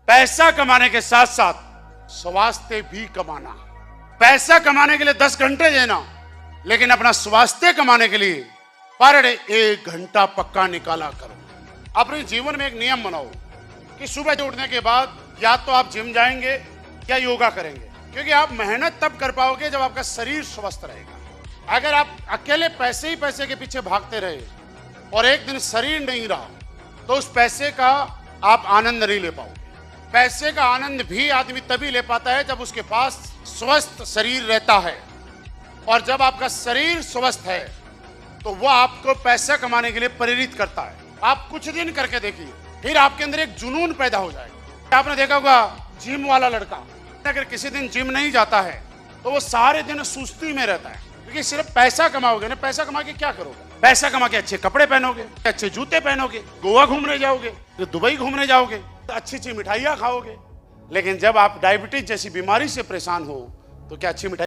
पैसा कमाने के साथ साथ स्वास्थ्य भी कमाना। पैसा कमाने के लिए 10 घंटे देना, लेकिन अपना स्वास्थ्य कमाने के लिए पर डे 1 घंटा पक्का निकाला करो। अपने जीवन में एक नियम बनाओ कि सुबह उठने के बाद या तो आप जिम जाएंगे या योगा करेंगे, क्योंकि आप मेहनत तब कर पाओगे जब आपका शरीर स्वस्थ रहेगा। अगर आप अकेले पैसे ही पैसे के पीछे भागते रहे और एक दिन शरीर नहीं रहा तो उस पैसे का आप आनंद नहीं ले पाओगे। पैसे का आनंद भी आदमी तभी ले पाता है जब उसके पास स्वस्थ शरीर रहता है, और जब आपका शरीर स्वस्थ है तो वह आपको पैसा कमाने के लिए प्रेरित करता है। आप कुछ दिन करके देखिए, फिर आपके अंदर एक जुनून पैदा हो जाएगा। आपने देखा होगा जिम वाला लड़का अगर किसी दिन जिम नहीं जाता है तो वो सारे दिन सुस्ती में रहता है, क्योंकि सिर्फ पैसा कमाओगे ना। पैसा कमा के क्या करोगे? पैसा कमा के अच्छे कपड़े पहनोगे, अच्छे जूते पहनोगे, गोवा घूमने जाओगे, तो दुबई घूमने जाओगे, तो अच्छी अच्छी मिठाइयाँ खाओगे। लेकिन जब आप डायबिटीज जैसी बीमारी से परेशान हो तो क्या अच्छी मिठाई